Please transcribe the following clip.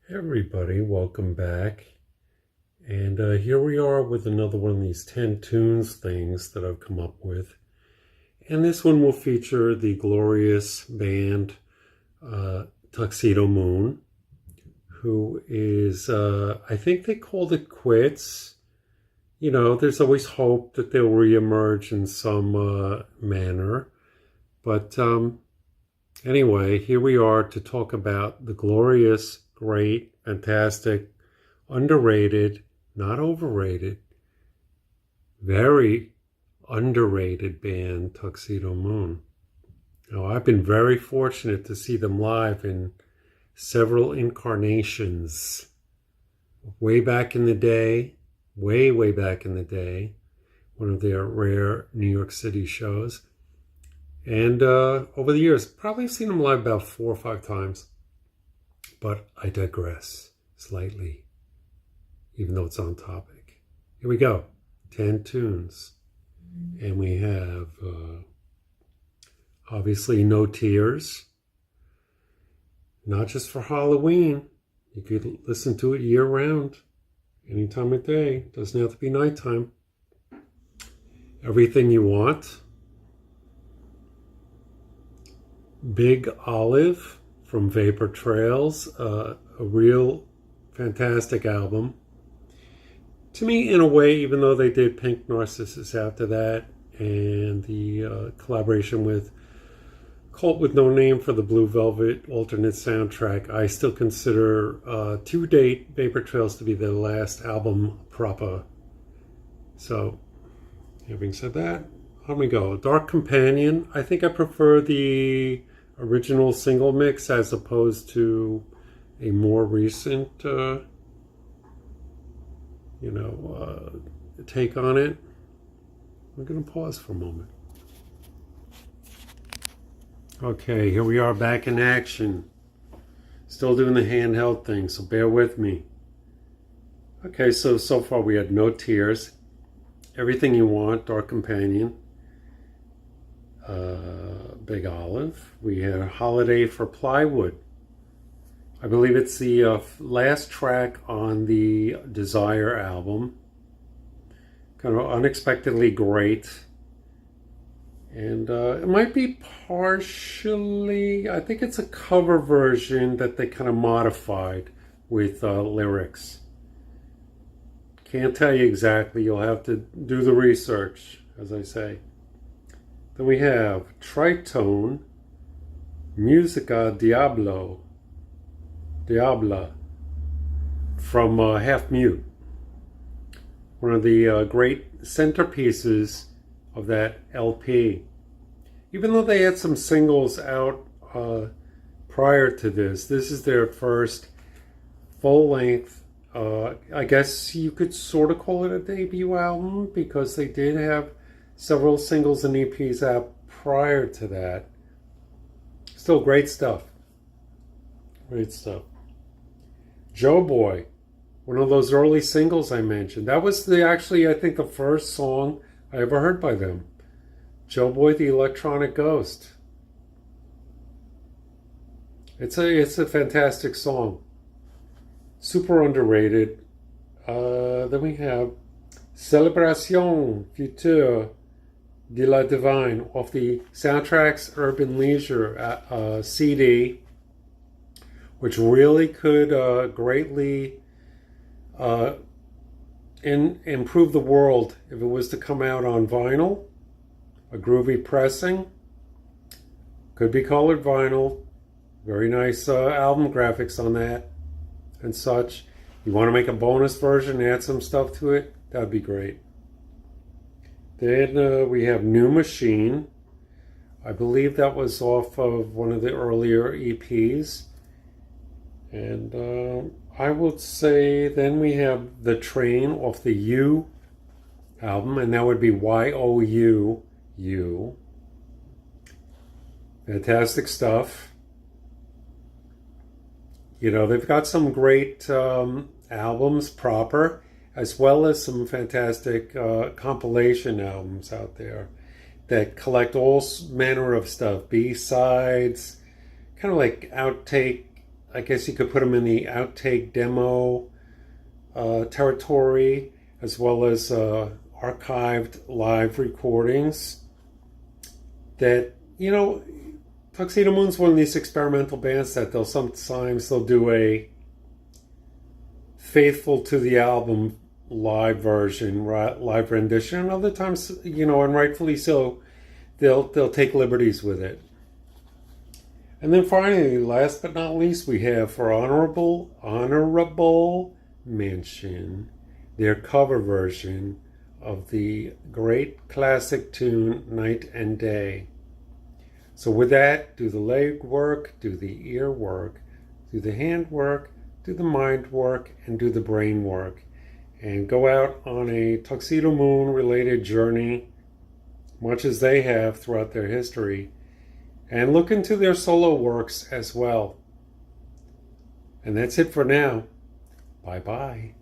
Hey everybody, welcome back. And here we are with another one of these 10 tunes things that I've come up with. And this one will feature the glorious band Tuxedomoon, who is, I think they called it quits. You know, there's always hope that they'll reemerge in some manner. But anyway, here we are to talk about the glorious, great, fantastic, underrated, not overrated, very underrated band Tuxedomoon. Now, I've been very fortunate to see them live in several incarnations. Way back in the day, way back in the day, one of their rare New York City shows. And over the years, probably seen them live about 4 or 5 times. But I digress slightly, even though it's on topic. Here we go, 10 tunes. And we have, obviously, No Tears. Not just for Halloween. You could listen to it year-round, any time of day. Doesn't have to be nighttime. Everything You Want. Big Olive from Vapor Trails, a real fantastic album. To me, in a way, even though they did Pink Narcissus after that, and the collaboration with Cult with No Name for the Blue Velvet alternate soundtrack, I still consider to date Vapor Trails to be their last album proper. So, having said that, on we go. Dark Companion. I think I prefer the original single mix as opposed to a more recent, take on it. I'm going to pause for a moment. Okay, here we are back in action. Still doing the handheld thing, so bear with me. Okay, so far we had No Tears, Everything You Want, Dark Companion, Big Olive. We had a Holiday for Plywood. I believe it's the last track on the Desire album. Kind of unexpectedly great. And it might be partially, I think it's a cover version that they kind of modified with lyrics. Can't tell you exactly. You'll have to do the research, as I say. Then we have Tritone, Musica Diabla from Half Mute. One of the great centerpieces of that LP. Even though they had some singles out prior to this is their first full-length, I guess you could sort of call it a debut album, because they did have several singles and EPs out prior to that. Still great stuff. Great stuff. Joe Boy, one of those early singles I mentioned. That was actually, I think, the first song I ever heard by them. Joe Boy, the Electronic Ghost. It's a fantastic song. Super underrated. Then we have Célébration Future de la Divine off the Soundtracks Urban Leisure CD, which really could greatly improve the world if it was to come out on vinyl. A groovy pressing. Could be colored vinyl. Very nice album graphics on that and such. You want to make a bonus version, add some stuff to it, that'd be great. Then we have New Machine. I believe that was off of one of the earlier EPs. And I would say then we have The Train off the You album, and that would be YOU. Fantastic stuff. You know, they've got some great albums proper, as well as some fantastic compilation albums out there that collect all manner of stuff, B-sides, kind of like outtake I guess you could put them in the outtake demo territory, as well as archived live recordings. That, you know, Tuxedomoon's one of these experimental bands that they'll do a faithful to the album live version, live rendition, and other times, you know, and rightfully so, they'll take liberties with it. And then finally, last but not least, we have for honorable mention their cover version of the great classic tune Night and Day. So with that, do the leg work, do the ear work, do the hand work, do the mind work, and do the brain work. And go out on a Tuxedomoon related journey, much as they have throughout their history, and look into their solo works as well. And that's it for now. Bye-bye.